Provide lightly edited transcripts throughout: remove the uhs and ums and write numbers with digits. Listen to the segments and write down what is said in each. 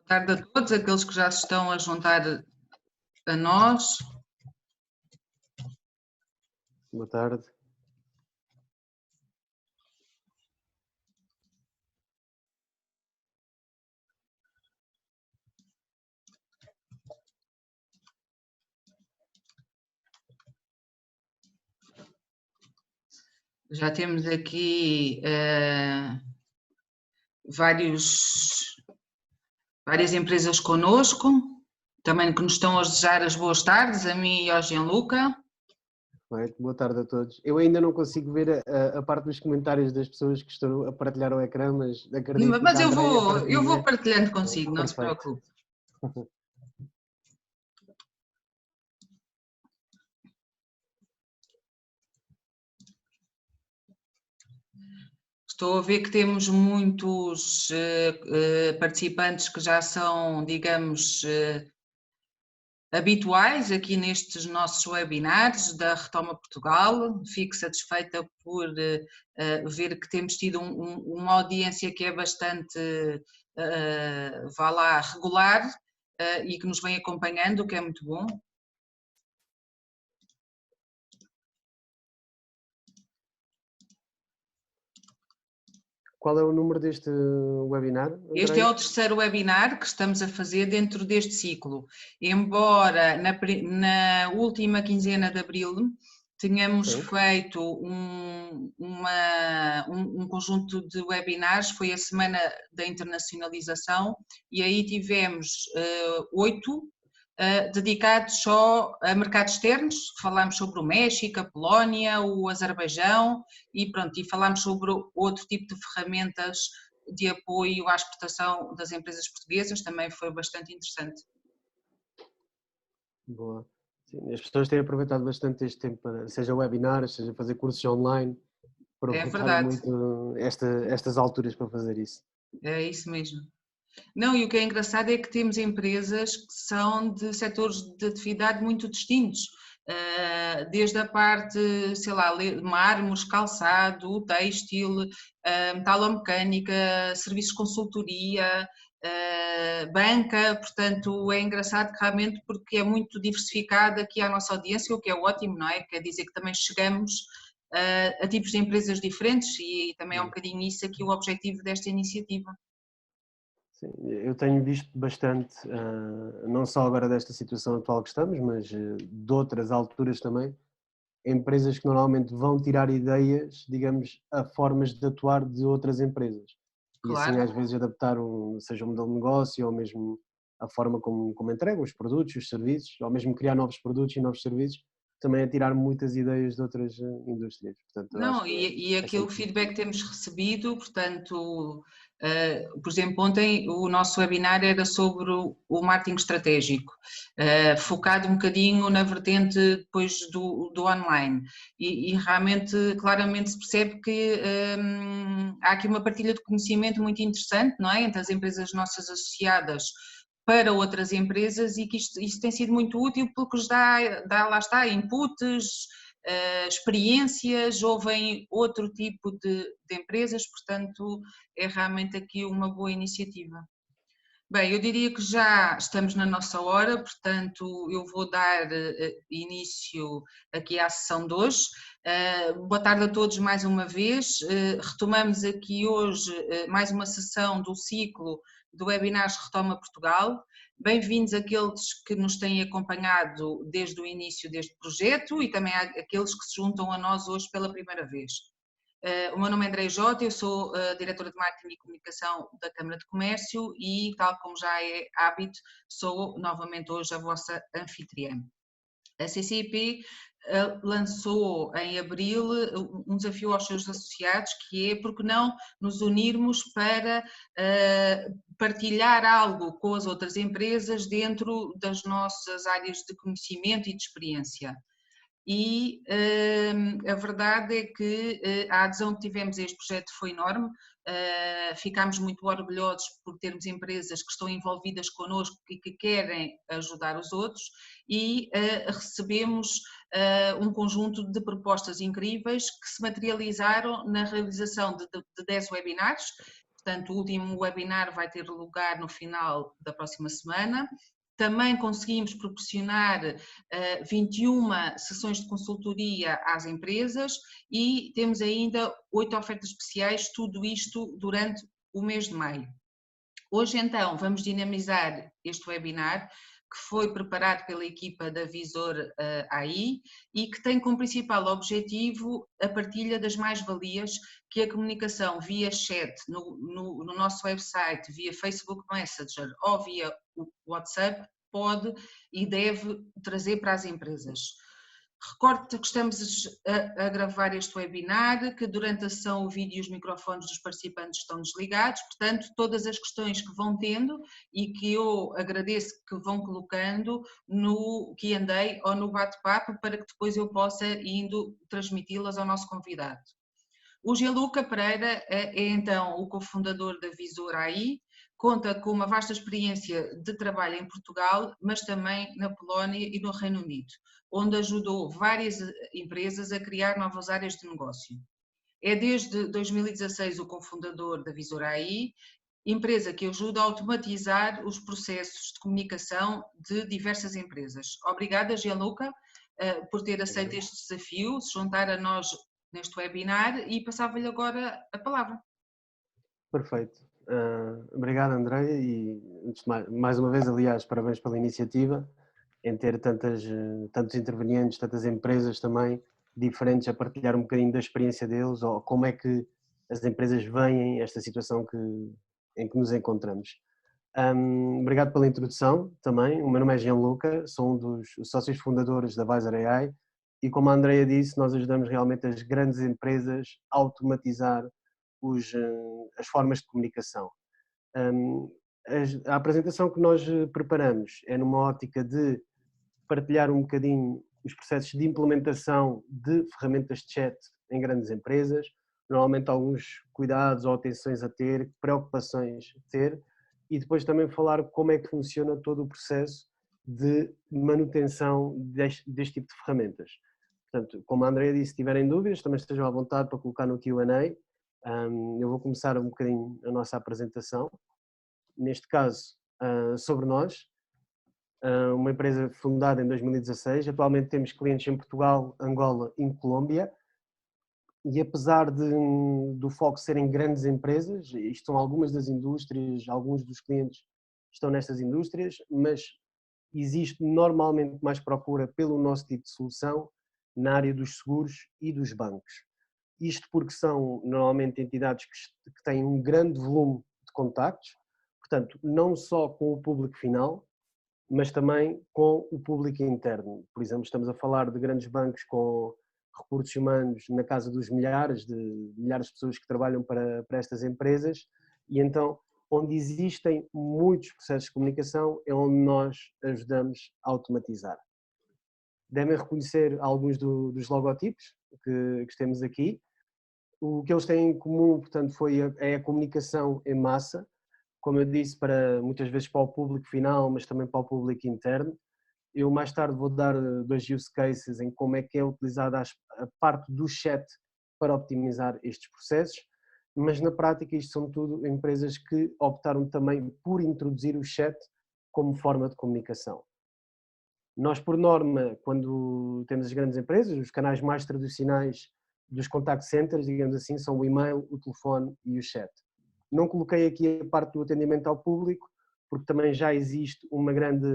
tarde a todos, aqueles que já se estão a juntar a nós. Boa tarde. Já temos aqui várias empresas connosco, também que nos estão a desejar as boas tardes, a mim e ao Gianluca. Boa tarde a todos. Eu ainda não consigo ver a parte dos comentários das pessoas que estão a partilhar o ecrã, mas acredito Mas que a eu vou partilhando consigo, não se preocupe. Estou a ver que temos muitos participantes que já são, digamos, habituais aqui nestes nossos webinars da Retoma Portugal. Fico satisfeita por ver que temos tido uma audiência que é bastante, vá lá, regular e que nos vem acompanhando, o que é muito bom. Qual é o número deste webinar, Andréia? Este é o terceiro webinar que estamos a fazer dentro deste ciclo. Embora na última quinzena de abril tenhamos feito um conjunto de webinars, foi a Semana da Internacionalização, e aí tivemos 8 dedicados só a mercados externos. Falámos sobre o México, a Polónia, o Azerbaijão e pronto, e falámos sobre outro tipo de ferramentas de apoio à exportação das empresas portuguesas, também foi bastante interessante. Boa. Sim, as pessoas têm aproveitado bastante este tempo, seja webinars, seja fazer cursos online, aproveitaram muito estas alturas para fazer isso. É isso mesmo. Não, e o que é engraçado é que temos empresas que são de setores de atividade muito distintos, desde a parte, sei lá, mármores, calçado, têxtil, metalomecânica, serviços de consultoria, banca, portanto é engraçado que realmente porque é muito diversificada aqui a nossa audiência, o que é ótimo, não é? Quer dizer que também chegamos a tipos de empresas diferentes e também é um bocadinho isso aqui o objetivo desta iniciativa. Sim, eu tenho visto bastante, não só agora desta situação atual que estamos, mas de outras alturas também, empresas que normalmente vão tirar ideias, digamos, a formas de atuar de outras empresas. Claro. E assim às vezes adaptar seja um modelo de negócio ou mesmo a forma como entregam os produtos, os serviços, ou mesmo criar novos produtos e novos serviços, também a tirar muitas ideias de outras indústrias. Portanto, não, e aquele feedback que temos recebido, portanto, por exemplo, ontem o nosso webinar era sobre o marketing estratégico, focado um bocadinho na vertente depois do online e realmente, claramente se percebe que há aqui uma partilha de conhecimento muito interessante, não é, entre as empresas nossas associadas para outras empresas e que isso tem sido muito útil porque nos dá lá está, inputs, experiências, ouvem outro tipo de empresas, portanto é realmente aqui uma boa iniciativa. Bem, eu diria que já estamos na nossa hora, portanto eu vou dar início aqui à sessão de hoje. Boa tarde a todos mais uma vez, retomamos aqui hoje mais uma sessão do ciclo do Webinars Retoma Portugal. Bem-vindos aqueles que nos têm acompanhado desde o início deste projeto e também aqueles que se juntam a nós hoje pela primeira vez. O meu nome é Andréia Jota, eu sou diretora de Marketing e Comunicação da Câmara de Comércio e, tal como já é hábito, sou novamente hoje a vossa anfitriã. A CCIP lançou em abril um desafio aos seus associados que é, por que não nos unirmos para partilhar algo com as outras empresas dentro das nossas áreas de conhecimento e de experiência. E a verdade é que a adesão que tivemos a este projeto foi enorme, ficámos muito orgulhosos por termos empresas que estão envolvidas connosco e que querem ajudar os outros e recebemos um conjunto de propostas incríveis que se materializaram na realização de 10 webinars. portanto o último webinar vai ter lugar no final da próxima semana. Também conseguimos proporcionar 21 sessões de consultoria às empresas e temos ainda 8 ofertas especiais, tudo isto durante o mês de maio. Hoje então vamos dinamizar este webinar que foi preparado pela equipa da Visor AI e que tem como principal objetivo a partilha das mais-valias que a comunicação via chat no nosso website, via Facebook Messenger ou via WhatsApp pode e deve trazer para as empresas. Recordo que estamos a gravar este webinar, que durante a sessão o vídeo e os microfones dos participantes estão desligados, portanto todas as questões que vão tendo e que eu agradeço que vão colocando no Q&A ou no bate-papo para que depois eu possa indo transmiti-las ao nosso convidado. O Gianluca Pereira é então o cofundador da Visor AI, conta com uma vasta experiência de trabalho em Portugal, mas também na Polónia e no Reino Unido, onde ajudou várias empresas a criar novas áreas de negócio. É desde 2016 o cofundador da Visor AI, empresa que ajuda a automatizar os processos de comunicação de diversas empresas. Obrigada, Gianluca, por ter aceito este desafio, se juntar a nós neste webinar e passava-lhe agora a palavra. Perfeito. Obrigado, Andréia, e mais uma vez, aliás, parabéns pela iniciativa em ter tantos intervenientes, tantas empresas também diferentes a partilhar um bocadinho da experiência deles ou como é que as empresas veem esta situação em que nos encontramos. Obrigado pela introdução também. O meu nome é Gianluca, sou um dos sócios fundadores da Visor AI e, como a Andréia disse, nós ajudamos realmente as grandes empresas a automatizar as formas de comunicação. A apresentação que nós preparamos é numa ótica de partilhar um bocadinho os processos de implementação de ferramentas de chat em grandes empresas, normalmente alguns cuidados ou atenções a ter, preocupações a ter, e depois também falar como é que funciona todo o processo de manutenção deste tipo de ferramentas. Portanto, como a Andréia disse, se tiverem dúvidas, também estejam à vontade para colocar no Q&A. Eu vou começar um bocadinho a nossa apresentação. Neste caso, sobre nós, uma empresa fundada em 2016, atualmente temos clientes em Portugal, Angola e Colômbia, e apesar do foco serem grandes empresas, isto são algumas das indústrias, alguns dos clientes estão nestas indústrias, mas existe normalmente mais procura pelo nosso tipo de solução na área dos seguros e dos bancos. Isto porque são normalmente entidades que têm um grande volume de contactos, portanto, não só com o público final, mas também com o público interno. Por exemplo, estamos a falar de grandes bancos com recursos humanos na casa dos milhares de pessoas que trabalham para estas empresas e então onde existem muitos processos de comunicação é onde nós ajudamos a automatizar. Devem reconhecer alguns dos logotipos que temos aqui. O que eles têm em comum, portanto, é a comunicação em massa, como eu disse, muitas vezes para o público final, mas também para o público interno. Eu mais tarde vou dar 2 use cases em como é que é utilizada a parte do chat para optimizar estes processos, mas na prática isto são tudo empresas que optaram também por introduzir o chat como forma de comunicação. Nós, por norma, quando temos as grandes empresas, os canais mais tradicionais dos contact centers, digamos assim, são o e-mail, o telefone e o chat. Não coloquei aqui a parte do atendimento ao público, porque também já existe uma grande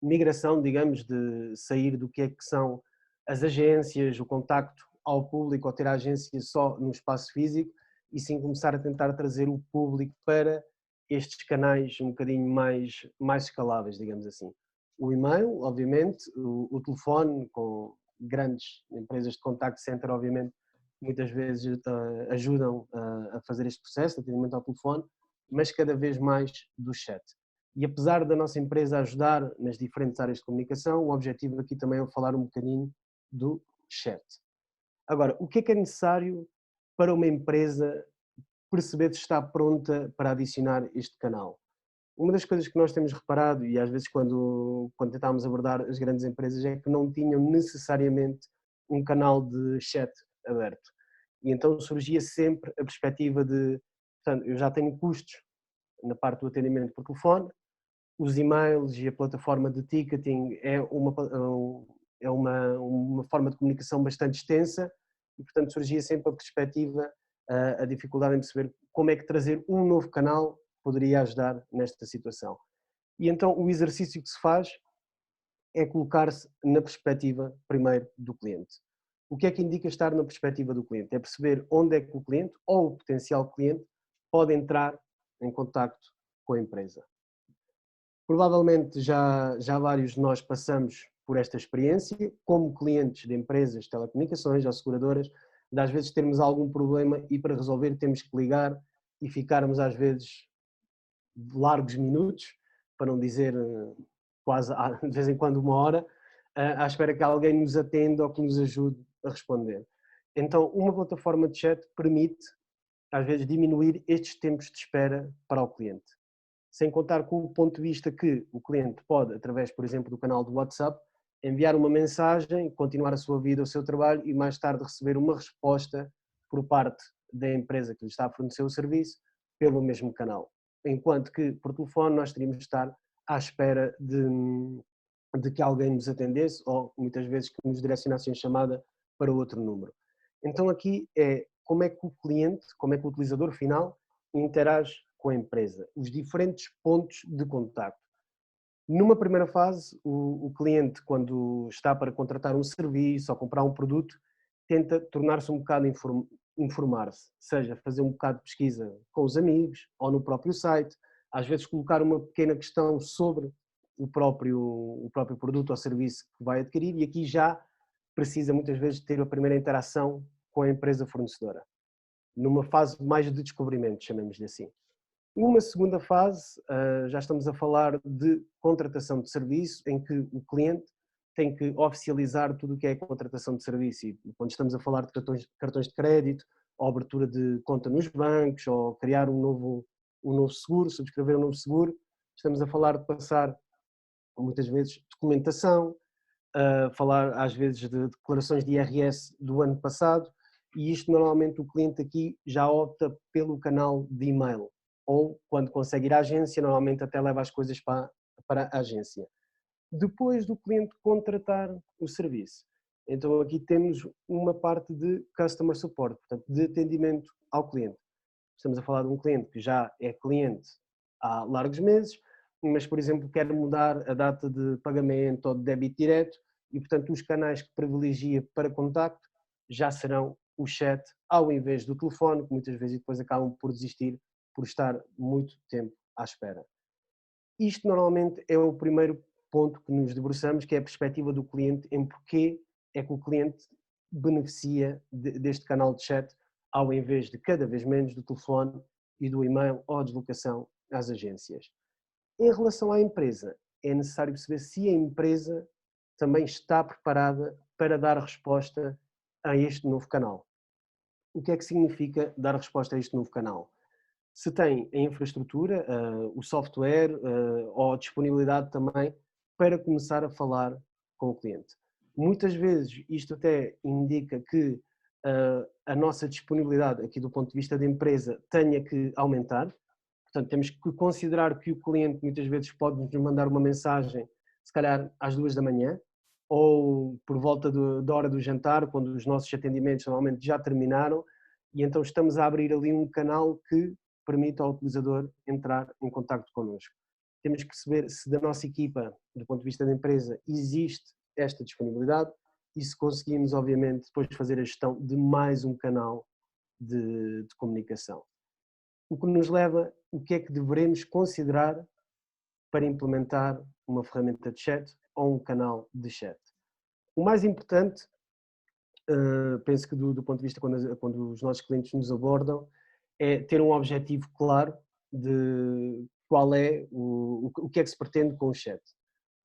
migração, digamos, de sair do que são as agências, o contacto ao público, ou ter a agência só no espaço físico, e sim começar a tentar trazer o público para estes canais um bocadinho mais escaláveis, digamos assim. O e-mail, obviamente, o telefone, com grandes empresas de contact center, obviamente, muitas vezes ajudam a fazer este processo de atendimento ao telefone, mas cada vez mais do chat. E apesar da nossa empresa ajudar nas diferentes áreas de comunicação, o objetivo aqui também é falar um bocadinho do chat. Agora, o que é necessário para uma empresa perceber se está pronta para adicionar este canal? Uma das coisas que nós temos reparado, e às vezes quando tentámos abordar as grandes empresas, é que não tinham necessariamente um canal de chat aberto. E então surgia sempre a perspectiva de Portanto, eu já tenho custos na parte do atendimento por telefone, os e-mails e a plataforma de ticketing é uma forma de comunicação bastante extensa e, portanto, surgia sempre a perspectiva, a dificuldade em perceber como é que trazer um novo canal poderia ajudar nesta situação. E então o exercício que se faz é colocar-se na perspectiva primeiro do cliente. O que é que indica estar na perspectiva do cliente? É perceber onde é que o cliente ou o potencial cliente pode entrar em contacto com a empresa. Provavelmente já vários de nós passamos por esta experiência, como clientes de empresas de telecomunicações, asseguradoras, de às vezes termos algum problema e para resolver temos que ligar e ficarmos às vezes largos minutos, para não dizer quase de vez em quando uma hora, à espera que alguém nos atenda ou que nos ajude a responder. Então, uma plataforma de chat permite, às vezes, diminuir estes tempos de espera para o cliente. Sem contar com o ponto de vista que o cliente pode, através, por exemplo, do canal do WhatsApp, enviar uma mensagem, continuar a sua vida, o seu trabalho e mais tarde receber uma resposta por parte da empresa que lhe está a fornecer o serviço pelo mesmo canal. Enquanto que por telefone nós teríamos de estar à espera de que alguém nos atendesse ou muitas vezes que nos direcionasse em chamada para outro número. Então aqui é como é que o cliente, como é que o utilizador final interage com a empresa, os diferentes pontos de contacto. Numa primeira fase, o cliente, quando está para contratar um serviço ou comprar um produto, tenta tornar-se um bocado informar-se, seja fazer um bocado de pesquisa com os amigos ou no próprio site, às vezes colocar uma pequena questão sobre o próprio produto ou serviço que vai adquirir e aqui já precisa muitas vezes ter a primeira interação com a empresa fornecedora, numa fase mais de descobrimento, chamemos-lhe assim. Uma segunda fase, já estamos a falar de contratação de serviço, em que o cliente tem que oficializar tudo o que é a contratação de serviço. E quando estamos a falar de cartões de crédito, ou abertura de conta nos bancos, ou criar um novo seguro, subscrever um novo seguro, estamos a falar de passar, muitas vezes, documentação, falar às vezes de declarações de IRS do ano passado, e isto normalmente o cliente aqui já opta pelo canal de e-mail. Ou quando consegue ir à agência, normalmente até leva as coisas para a agência. Depois do cliente contratar o serviço, então aqui temos uma parte de customer support, portanto de atendimento ao cliente. Estamos a falar de um cliente que já é cliente há largos meses, mas por exemplo quer mudar a data de pagamento ou de débito direto e portanto os canais que privilegia para contacto já serão o chat ao invés do telefone, que muitas vezes depois acabam por desistir por estar muito tempo à espera. Isto normalmente é o primeiro ponto que nos debruçamos, que é a perspectiva do cliente em porquê é que o cliente beneficia deste canal de chat ao invés de cada vez menos do telefone e do e-mail ou a deslocação às agências. Em relação à empresa, é necessário perceber se a empresa também está preparada para dar resposta a este novo canal. O que é que significa dar resposta a este novo canal? Se tem a infraestrutura, o software ou a disponibilidade também para começar a falar com o cliente. Muitas vezes isto até indica que a nossa disponibilidade aqui do ponto de vista da empresa tenha que aumentar, portanto temos que considerar que o cliente muitas vezes pode nos mandar uma mensagem se calhar às 2 da manhã ou por volta da hora do jantar, quando os nossos atendimentos normalmente já terminaram e então estamos a abrir ali um canal que permite ao utilizador entrar em contacto connosco. Temos que perceber se da nossa equipa, do ponto de vista da empresa, existe esta disponibilidade e se conseguimos, obviamente, depois fazer a gestão de mais um canal de comunicação. O que nos leva, o que é que devemos considerar para implementar uma ferramenta de chat ou um canal de chat. O mais importante, penso que do ponto de vista quando os nossos clientes nos abordam, é ter um objetivo claro de qual é o que é que se pretende com o chat.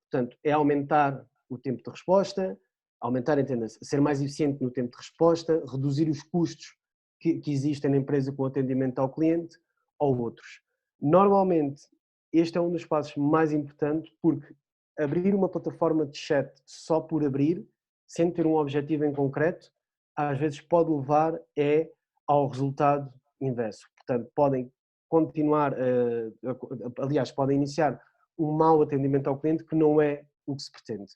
Portanto, é aumentar o tempo de resposta, aumentar, entenda-se, ser mais eficiente no tempo de resposta, reduzir os custos que existem na empresa com o atendimento ao cliente ou outros. Normalmente, este é um dos passos mais importantes porque abrir uma plataforma de chat só por abrir, sem ter um objetivo em concreto, às vezes pode levar ao resultado inverso. portanto podem continuar, aliás, podem iniciar um mau atendimento ao cliente que não é o que se pretende.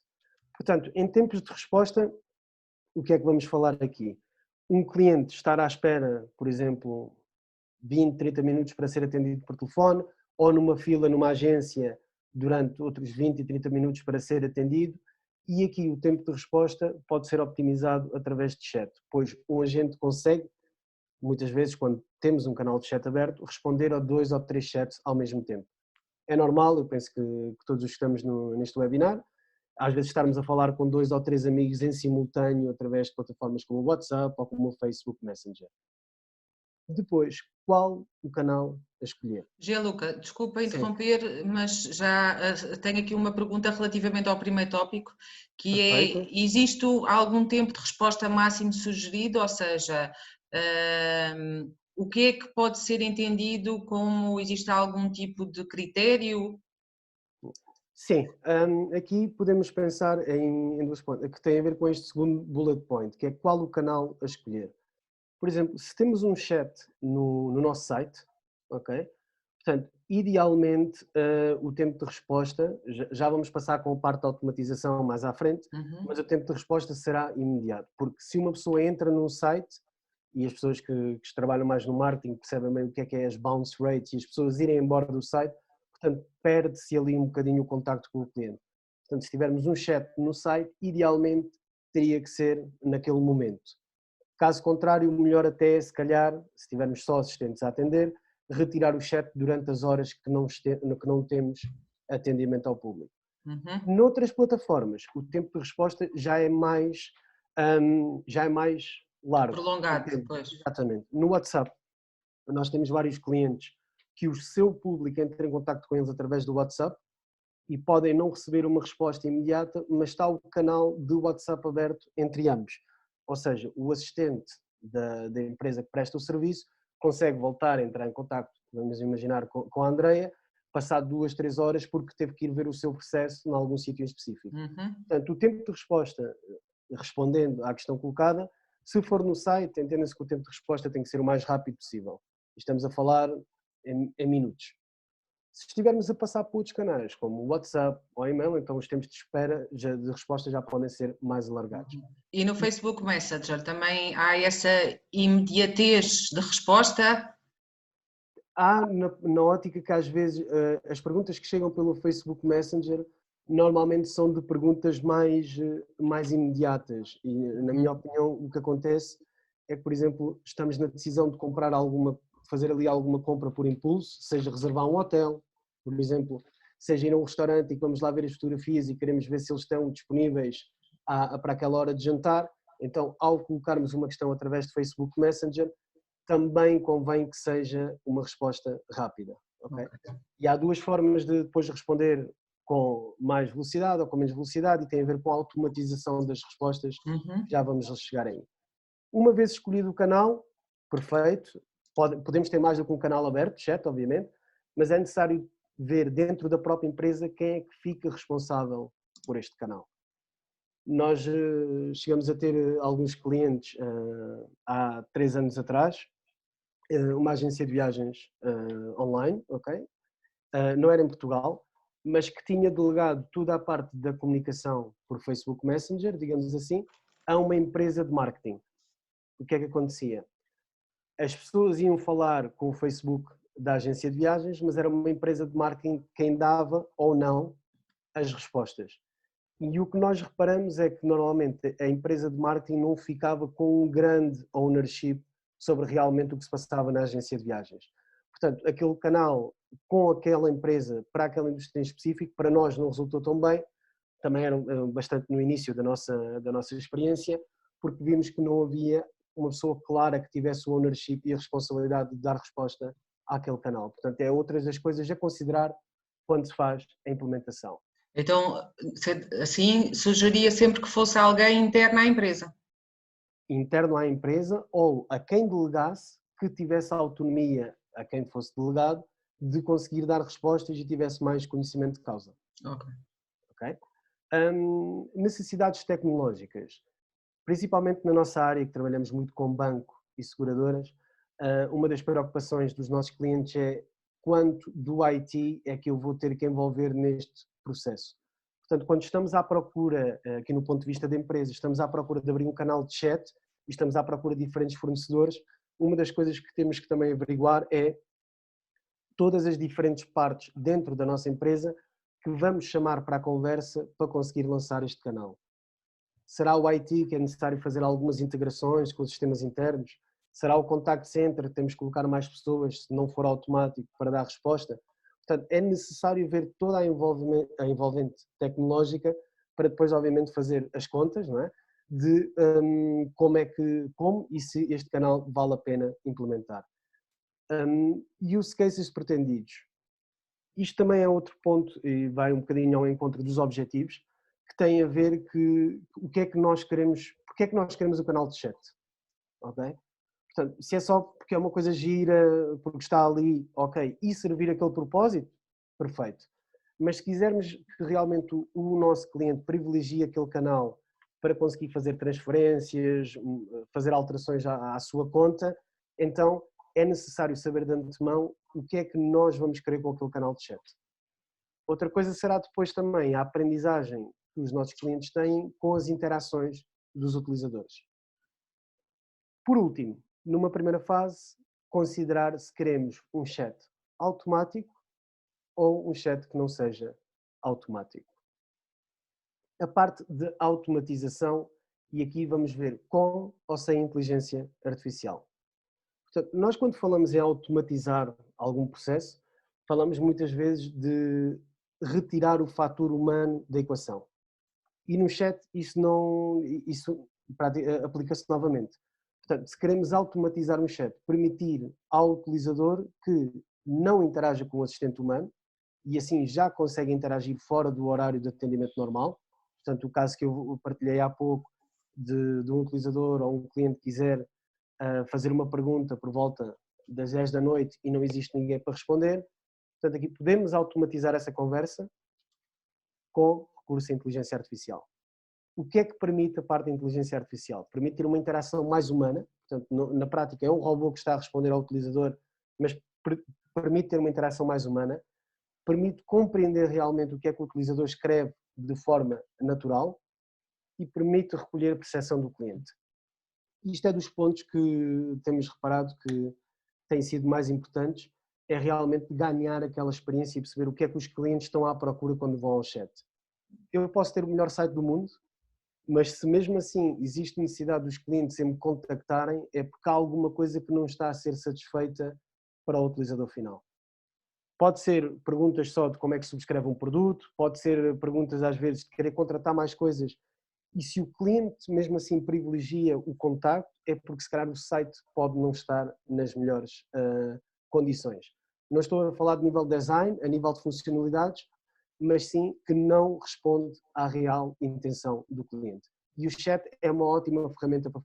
Portanto, em tempos de resposta, o que é que vamos falar aqui? Um cliente estar à espera, por exemplo, 20, 30 minutos para ser atendido por telefone, ou numa fila numa agência durante outros 20 e 30 minutos para ser atendido, e aqui o tempo de resposta pode ser optimizado através de chat, pois um agente consegue, muitas vezes quando temos um canal de chat aberto, responder a 2 ou 3 chats ao mesmo tempo. É normal, eu penso que todos os que estamos neste webinar, às vezes estarmos a falar com 2 ou 3 amigos em simultâneo através de plataformas como o WhatsApp ou como o Facebook Messenger. Depois, qual o canal a escolher? Gianluca, desculpa Sim, interromper, mas já tenho aqui uma pergunta relativamente ao primeiro tópico, que é, perfeito. existe algum tempo de resposta máximo sugerido, ou seja, o que é que pode ser entendido como existe algum tipo de critério? Sim, aqui podemos pensar em duas pontos, que tem a ver com este segundo bullet point, que é qual o canal a escolher. Por exemplo, se temos um chat no nosso site, ok? Portanto, idealmente o tempo de resposta, já vamos passar com a parte da automatização mais à frente, Uhum. mas o tempo de resposta será imediato, porque se uma pessoa entra num site, e as pessoas que trabalham mais no marketing percebem bem o que é as bounce rates e as pessoas irem embora do site, portanto perde-se ali um bocadinho o contacto com o cliente. Portanto, se tivermos um chat no site, idealmente teria que ser naquele momento. Caso contrário, o melhor até é, se calhar, se tivermos só assistentes a atender, retirar o chat durante as horas que não temos atendimento ao público. Uhum. Noutras plataformas, o tempo de resposta já é mais largo. O Prolongado, tempo, pois. exatamente. No WhatsApp, nós temos vários clientes que o seu público entra em contato com eles através do WhatsApp e podem não receber uma resposta imediata, mas está o canal do WhatsApp aberto entre ambos. Ou seja, o assistente da empresa que presta o serviço consegue voltar a entrar em contato, vamos imaginar, com a Andreia, passado 2, 3 horas, porque teve que ir ver o seu processo em algum sítio específico. Uhum. Portanto, o tempo de resposta, respondendo à questão colocada, se for no site, entenda-se que o tempo de resposta tem que ser o mais rápido possível. Estamos a falar em minutos. Se estivermos a passar por outros canais, como o WhatsApp ou e-mail, então os tempos de espera de resposta já podem ser mais alargados. E no Facebook Messenger também há essa imediatez de resposta? Há na ótica que às vezes as perguntas que chegam pelo Facebook Messenger normalmente são de perguntas mais imediatas e, na minha opinião, o que acontece é que, por exemplo, estamos na decisão de comprar fazer ali alguma compra por impulso, seja reservar um hotel, por exemplo, seja ir a um restaurante e que vamos lá ver as fotografias e queremos ver se eles estão disponíveis para aquela hora de jantar. Então, ao colocarmos uma questão através de Facebook Messenger, também convém que seja uma resposta rápida. Okay? E há duas formas de depois responder com mais velocidade ou com menos velocidade e tem a ver com a automatização das respostas, Uhum. já vamos chegar aí. Uma vez escolhido o canal, perfeito, podemos ter mais do que um canal aberto, chat, obviamente, mas é necessário ver dentro da própria empresa quem é que fica responsável por este canal. Nós chegamos a ter alguns clientes há 3 anos atrás, uma agência de viagens online, ok? Não era em Portugal, mas que tinha delegado toda a parte da comunicação por Facebook Messenger, digamos assim, a uma empresa de marketing. O que é que acontecia? As pessoas iam falar com o Facebook da agência de viagens, mas era uma empresa de marketing quem dava ou não as respostas. E o que nós reparamos é que normalmente a empresa de marketing não ficava com um grande ownership sobre realmente o que se passava na agência de viagens. Portanto, aquele canal com aquela empresa para aquela indústria em específico, para nós não resultou tão bem, também era bastante no início da nossa experiência, porque vimos que não havia uma pessoa clara que tivesse o ownership e a responsabilidade de dar resposta àquele canal. Portanto, é outras das coisas a considerar quando se faz a implementação. Então, assim, sugeria sempre que fosse alguém interno à empresa. Interno à empresa ou a quem delegasse que tivesse a autonomia, a quem fosse delegado, de conseguir dar respostas e tivesse mais conhecimento de causa. Okay. Okay? Necessidades tecnológicas. Principalmente na nossa área, que trabalhamos muito com banco e seguradoras, uma das preocupações dos nossos clientes é quanto do IT é que eu vou ter que envolver neste processo. Portanto, quando estamos à procura, aqui no ponto de vista da empresa, estamos à procura de abrir um canal de chat e estamos à procura de diferentes fornecedores, uma das coisas que temos que também averiguar é todas as diferentes partes dentro da nossa empresa que vamos chamar para a conversa para conseguir lançar este canal. Será o IT que é necessário fazer algumas integrações com os sistemas internos? Será o contact center que temos que colocar mais pessoas, se não for automático, para dar resposta? Portanto, é necessário ver toda a envolvente tecnológica para depois, obviamente, fazer as contas, não é? De como e se este canal vale a pena implementar. Use cases pretendidos. Isto também é outro ponto e vai um bocadinho ao encontro dos objetivos, que tem a ver que o que é que nós queremos, porque é que nós queremos o canal de chat, ok? Portanto, se é só porque é uma coisa gira, porque está ali, ok, e servir aquele propósito, perfeito. Mas se quisermos que realmente o nosso cliente privilegie aquele canal para conseguir fazer transferências, fazer alterações à sua conta, então é necessário saber de antemão o que é que nós vamos querer com aquele canal de chat. Outra coisa será depois também a aprendizagem que os nossos clientes têm com as interações dos utilizadores. Por último, numa primeira fase, considerar se queremos um chat automático ou um chat que não seja automático. A parte de automatização, e aqui vamos ver com ou sem inteligência artificial. Portanto, nós quando falamos em automatizar algum processo, falamos muitas vezes de retirar o fator humano da equação. E no chat isso aplica-se novamente. Portanto, se queremos automatizar um chat, permitir ao utilizador que não interaja com o assistente humano e assim já consegue interagir fora do horário de atendimento normal. Portanto, o caso que eu partilhei há pouco de um utilizador ou um cliente quiser fazer uma pergunta por volta das 10 da noite e não existe ninguém para responder. Portanto, aqui podemos automatizar essa conversa com recurso à inteligência artificial. O que é que permite a parte da inteligência artificial? Permite ter uma interação mais humana, portanto, na prática é um robô que está a responder ao utilizador, mas permite ter uma interação mais humana, permite compreender realmente o que é que o utilizador escreve de forma natural e permite recolher a percepção do cliente. Isto é dos pontos que temos reparado que têm sido mais importantes, é realmente ganhar aquela experiência e perceber o que é que os clientes estão à procura quando vão ao chat. Eu posso ter o melhor site do mundo, mas se mesmo assim existe necessidade dos clientes em me contactarem, é porque há alguma coisa que não está a ser satisfeita para o utilizador final. Pode ser perguntas só de como é que subscreve um produto, pode ser perguntas às vezes de querer contratar mais coisas, e se o cliente mesmo assim privilegia o contacto, é porque se calhar o site pode não estar nas melhores condições. Não estou a falar de nível de design, a nível de funcionalidades, mas sim que não responde à real intenção do cliente. E o chat é uma ótima ferramenta para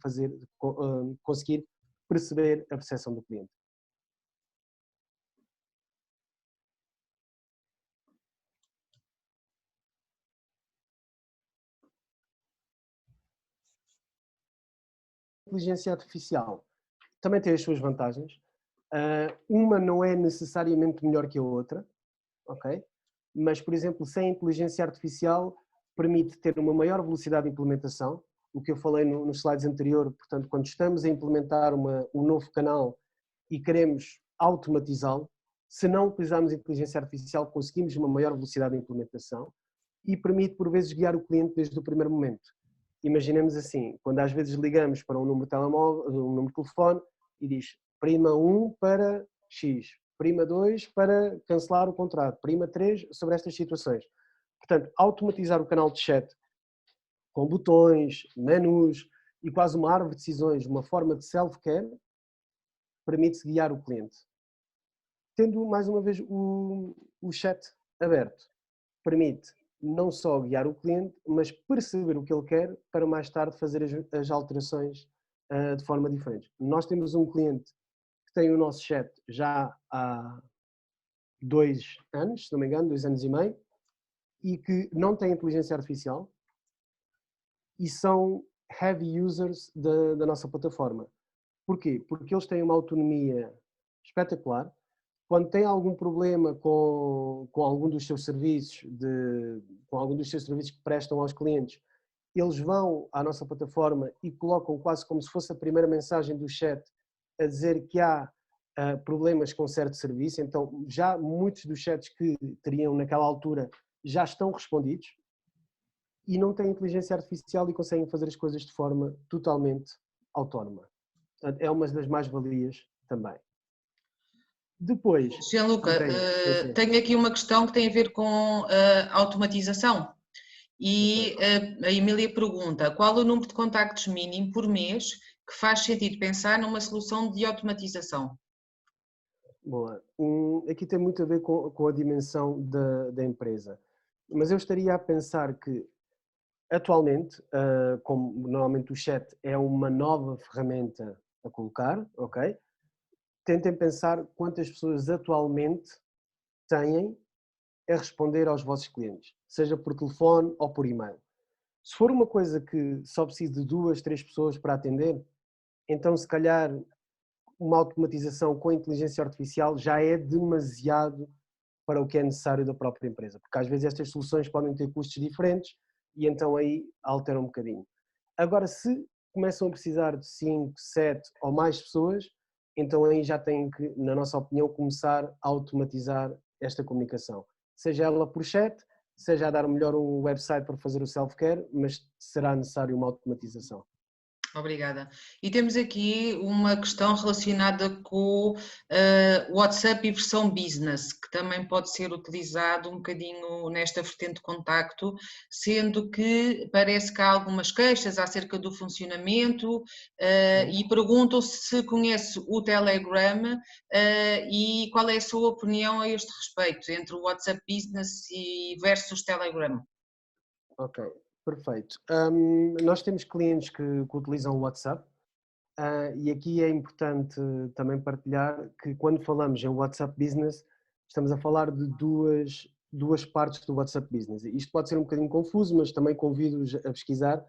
conseguir perceber a percepção do cliente. A inteligência artificial também tem as suas vantagens. Uma não é necessariamente melhor que a outra, ok? Mas, por exemplo, sem inteligência artificial permite ter uma maior velocidade de implementação, o que eu falei nos slides anteriores, portanto, quando estamos a implementar um novo canal e queremos automatizá-lo, se não utilizarmos inteligência artificial, conseguimos uma maior velocidade de implementação e permite, por vezes, guiar o cliente desde o primeiro momento. Imaginemos assim, quando às vezes ligamos para um número de telemóvel, um número de telefone e diz prima 1 para X, prima 2 para cancelar o contrato, prima 3 sobre estas situações. Portanto, automatizar o canal de chat com botões, menus e quase uma árvore de decisões, uma forma de self-care, permite-se guiar o cliente. Tendo mais uma vez o chat aberto, permite não só guiar o cliente, mas perceber o que ele quer para mais tarde fazer as alterações de forma diferente. Nós temos um cliente que tem o nosso chat já há 2 anos, se não me engano, 2 anos e meio, e que não tem inteligência artificial e são heavy users da nossa plataforma. Porquê? Porque eles têm uma autonomia espetacular. Quando têm algum problema com algum dos seus serviços, com algum dos seus serviços que prestam aos clientes, eles vão à nossa plataforma e colocam quase como se fosse a primeira mensagem do chat a dizer que há problemas com certo serviço. Então, já muitos dos chats que teriam naquela altura já estão respondidos e não têm inteligência artificial e conseguem fazer as coisas de forma totalmente autónoma. Portanto, é uma das mais-valias também. Depois, Gianluca, tenho aqui uma questão que tem a ver com automatização. E a Emília pergunta, qual o número de contactos mínimo por mês que faz sentido pensar numa solução de automatização? Boa. Aqui tem muito a ver com a dimensão da empresa. Mas eu estaria a pensar que, atualmente, como normalmente o chat é uma nova ferramenta a colocar, ok? Tentem pensar quantas pessoas atualmente têm a responder aos vossos clientes, seja por telefone ou por e-mail. Se for uma coisa que só precisa de 2, 3 pessoas para atender, então se calhar uma automatização com inteligência artificial já é demasiado para o que é necessário da própria empresa, porque às vezes estas soluções podem ter custos diferentes e então aí alteram um bocadinho. Agora, se começam a precisar de 5, 7 ou mais pessoas, então aí já têm que, na nossa opinião, começar a automatizar esta comunicação. Seja ela por chat, seja a dar melhor um website para fazer o self-care, mas será necessário uma automatização. Obrigada. E temos aqui uma questão relacionada com o WhatsApp e versão business, que também pode ser utilizado um bocadinho nesta vertente de contacto, sendo que parece que há algumas queixas acerca do funcionamento e perguntam se conhece o Telegram e qual é a sua opinião a este respeito, entre o WhatsApp Business e versus Telegram. Ok. Perfeito. Nós temos clientes que utilizam o WhatsApp e aqui é importante também partilhar que quando falamos em WhatsApp Business estamos a falar de duas partes do WhatsApp Business. Isto pode ser um bocadinho confuso, mas também convido-os a pesquisar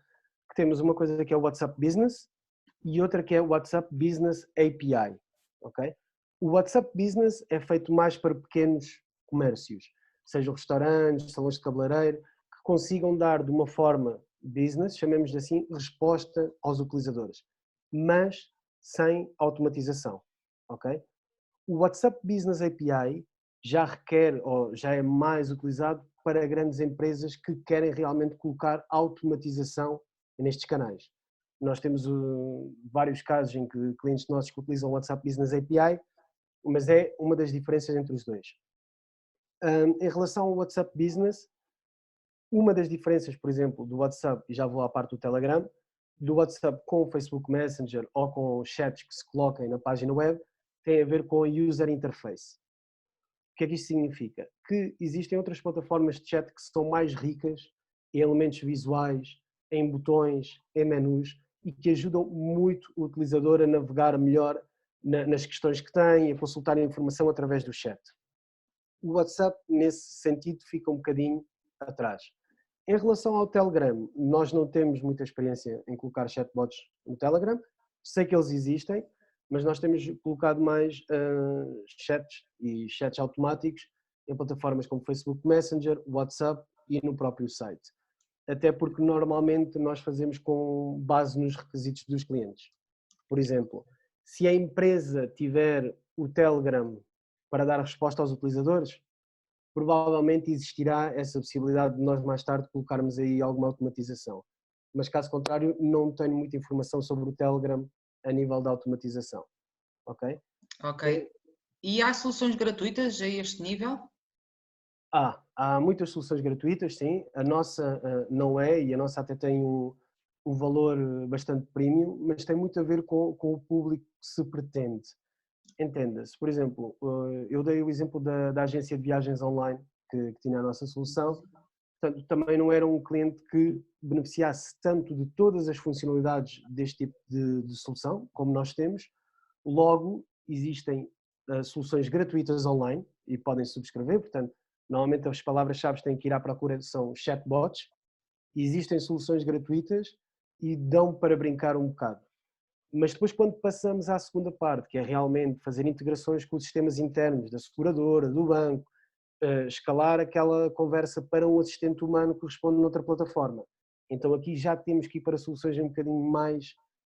que temos uma coisa que é o WhatsApp Business e outra que é o WhatsApp Business API. Okay? O WhatsApp Business é feito mais para pequenos comércios, sejam restaurantes, salões de cabeleireiro, consigam dar de uma forma business, chamemos assim, resposta aos utilizadores, mas sem automatização, ok? O WhatsApp Business API já requer ou já é mais utilizado para grandes empresas que querem realmente colocar automatização nestes canais. Nós temos vários casos em que clientes nossos que utilizam o WhatsApp Business API, mas é uma das diferenças entre os dois. Em relação ao WhatsApp Business, uma das diferenças, por exemplo, do WhatsApp, e já vou à parte do Telegram, do WhatsApp com o Facebook Messenger ou com chats que se coloquem na página web, tem a ver com a User Interface. O que é que isto significa? Que existem outras plataformas de chat que são mais ricas em elementos visuais, em botões, em menus, e que ajudam muito o utilizador a navegar melhor nas questões que tem e a consultar a informação através do chat. O WhatsApp, nesse sentido, fica um bocadinho atrás. Em relação ao Telegram, nós não temos muita experiência em colocar chatbots no Telegram. Sei que eles existem, mas nós temos colocado mais chats automáticos em plataformas como Facebook Messenger, WhatsApp e no próprio site. Até porque normalmente nós fazemos com base nos requisitos dos clientes. Por exemplo, se a empresa tiver o Telegram para dar resposta aos utilizadores, provavelmente existirá essa possibilidade de nós mais tarde colocarmos aí alguma automatização. Mas caso contrário, não tenho muita informação sobre o Telegram a nível da automatização. Ok? Ok. E há soluções gratuitas a este nível? Há muitas soluções gratuitas, sim. A nossa não é, e a nossa até tem um valor bastante premium, mas tem muito a ver com o público que se pretende. Entenda-se, por exemplo, eu dei o exemplo da agência de viagens online que tinha a nossa solução, portanto também não era um cliente que beneficiasse tanto de todas as funcionalidades deste tipo de solução, como nós temos, logo existem soluções gratuitas online e podem subscrever, portanto normalmente as palavras-chave que têm que ir à procura são chatbots, existem soluções gratuitas e dão para brincar um bocado. Mas depois, quando passamos à segunda parte, que é realmente fazer integrações com os sistemas internos da seguradora, do banco, escalar aquela conversa para um assistente humano que responde noutra plataforma. Então aqui já temos que ir para soluções um bocadinho mais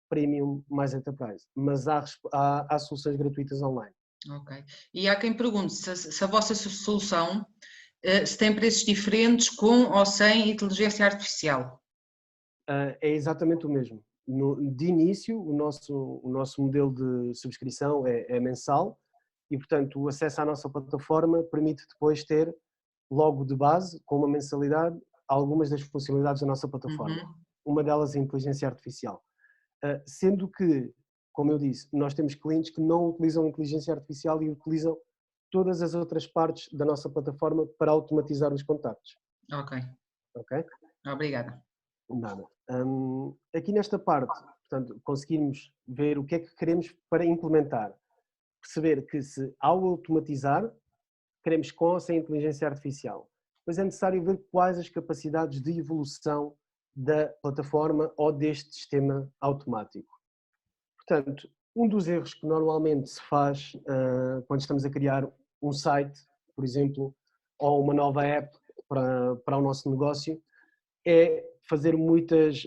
premium, mais enterprise, mas há soluções gratuitas online. Ok. E há quem pergunte se a vossa solução se tem preços diferentes com ou sem inteligência artificial. É exatamente o mesmo. De início, o nosso modelo de subscrição é mensal e, portanto, o acesso à nossa plataforma permite depois ter, logo de base, com uma mensalidade, algumas das funcionalidades da nossa plataforma. Uhum. Uma delas é a inteligência artificial. Sendo que, como eu disse, nós temos clientes que não utilizam inteligência artificial e utilizam todas as outras partes da nossa plataforma para automatizar os contactos. Ok. Ok? Obrigada. Nada. Aqui nesta parte, portanto, conseguimos ver o que é que queremos para implementar. Perceber que se ao automatizar, queremos com ou sem inteligência artificial. Depois é necessário ver quais as capacidades de evolução da plataforma ou deste sistema automático. Portanto, um dos erros que normalmente se faz quando estamos a criar um site, por exemplo, ou uma nova app para o nosso negócio, é fazer muitas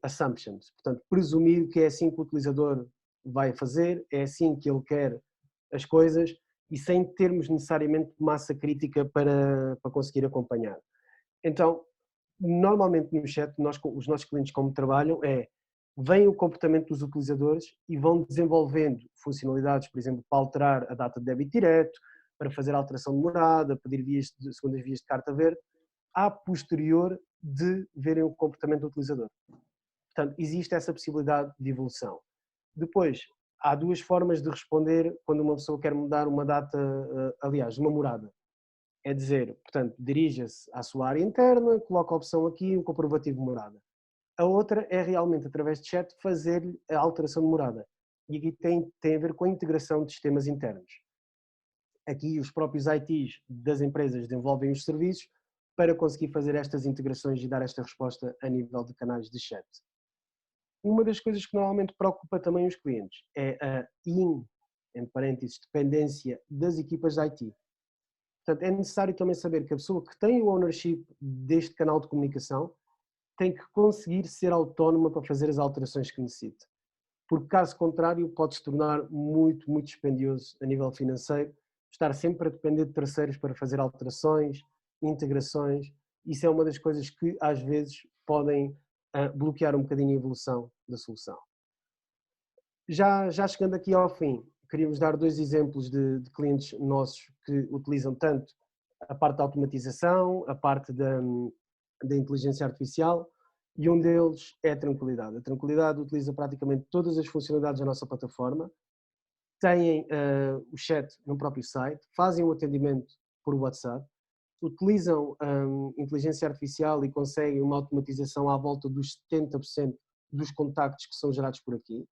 assumptions. Portanto, presumir que é assim que o utilizador vai fazer, é assim que ele quer as coisas e sem termos necessariamente massa crítica para conseguir acompanhar. Então, normalmente no chat, os nossos clientes como trabalham veem o comportamento dos utilizadores e vão desenvolvendo funcionalidades, por exemplo, para alterar a data de débito direto, para fazer alteração de morada, pedir segundas vias de carta verde, a posterior de verem o comportamento do utilizador. Portanto, existe essa possibilidade de evolução. Depois, há duas formas de responder quando uma pessoa quer mudar uma data, aliás, uma morada. É dizer, portanto, dirija-se à sua área interna, coloca a opção aqui, o comprovativo de morada. A outra é realmente, através de chat, fazer a alteração de morada. E aqui tem a ver com a integração de sistemas internos. Aqui os próprios ITs das empresas desenvolvem os serviços para conseguir fazer estas integrações e dar esta resposta a nível de canais de chat. Uma das coisas que normalmente preocupa também os clientes é a entre parênteses, dependência das equipas de IT. Portanto, é necessário também saber que a pessoa que tem o ownership deste canal de comunicação tem que conseguir ser autónoma para fazer as alterações que necessita. Porque, caso contrário, pode se tornar muito, muito dispendioso a nível financeiro, estar sempre a depender de terceiros para fazer alterações, integrações. Isso é uma das coisas que, às vezes, podem bloquear um bocadinho a evolução da solução. Já chegando aqui ao fim, queríamos dar dois exemplos de clientes nossos que utilizam tanto a parte da automatização, a parte da inteligência artificial, e um deles é a Tranquilidade. A Tranquilidade utiliza praticamente todas as funcionalidades da nossa plataforma, têm o chat no próprio site, fazem o atendimento por WhatsApp, utilizam inteligência artificial e conseguem uma automatização à volta dos 70% dos contactos que são gerados por aqui.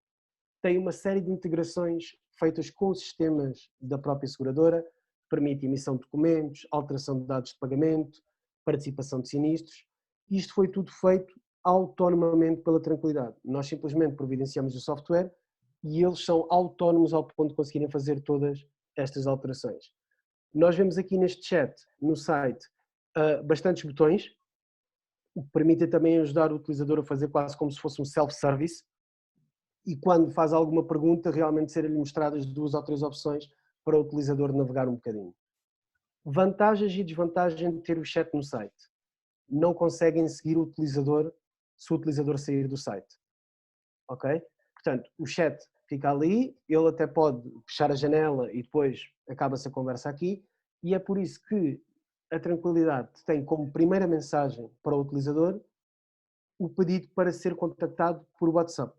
Tem uma série de integrações feitas com os sistemas da própria seguradora, permite emissão de documentos, alteração de dados de pagamento, participação de sinistros. Isto foi tudo feito autonomamente pela Tranquilidade. Nós simplesmente providenciamos o software e eles são autónomos ao ponto de conseguirem fazer todas estas alterações. Nós vemos aqui neste chat, no site, bastantes botões, o que permite também ajudar o utilizador a fazer quase como se fosse um self-service, e quando faz alguma pergunta, realmente serem-lhe mostradas 2 ou 3 opções para o utilizador navegar um bocadinho. Vantagens e desvantagens de ter o chat no site. Não conseguem seguir o utilizador se o utilizador sair do site. Ok? Portanto, o chat fica ali, ele até pode fechar a janela e depois acaba-se a conversa aqui, e é por isso que a Tranquilidade tem como primeira mensagem para o utilizador o pedido para ser contactado por WhatsApp.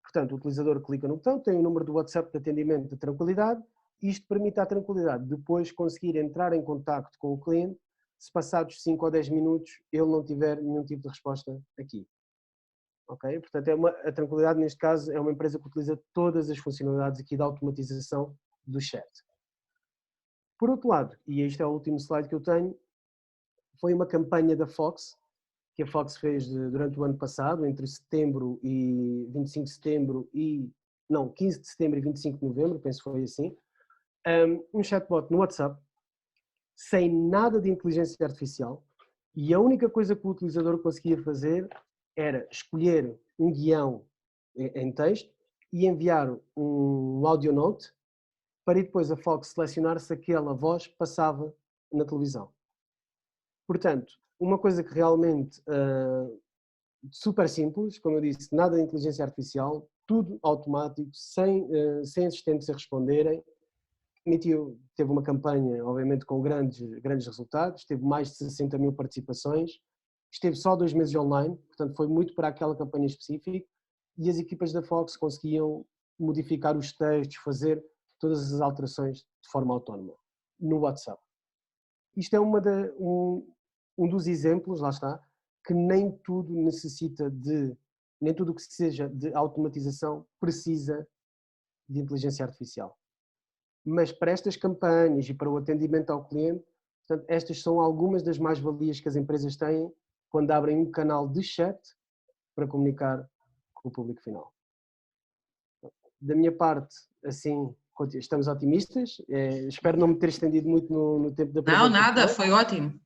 Portanto, o utilizador clica no botão, tem o número do WhatsApp de atendimento da Tranquilidade, e isto permite à Tranquilidade depois conseguir entrar em contacto com o cliente se passados 5 ou 10 minutos ele não tiver nenhum tipo de resposta aqui. Ok? Portanto, a Tranquilidade, neste caso, é uma empresa que utiliza todas as funcionalidades aqui da automatização do chat. Por outro lado, e este é o último slide que eu tenho, foi uma campanha da Fox que a Fox fez durante o ano passado, entre setembro e 25 de setembro não, 15 de setembro e 25 de novembro, penso que foi assim, um chatbot no WhatsApp, sem nada de inteligência artificial, e a única coisa que o utilizador conseguia fazer era escolher um guião em texto e enviar um audio note para depois a Fox selecionar se aquela voz passava na televisão. Portanto, uma coisa que realmente super simples, como eu disse, nada de inteligência artificial, tudo automático, sem assistentes a responderem. Teve uma campanha, obviamente, com grandes resultados, teve mais de 60 mil participações, esteve só 2 meses online, portanto foi muito para aquela campanha específica, e as equipas da Fox conseguiam modificar os textos, fazer todas as alterações de forma autónoma, no WhatsApp. Isto é um dos exemplos, lá está, que nem tudo nem tudo o que seja de automatização precisa de inteligência artificial. Mas para estas campanhas e para o atendimento ao cliente, portanto, estas são algumas das mais-valias que as empresas têm quando abrem um canal de chat para comunicar com o público final. Da minha parte, assim, estamos otimistas. Espero não me ter estendido muito no tempo da Não, apresentação. nada, foi ótimo.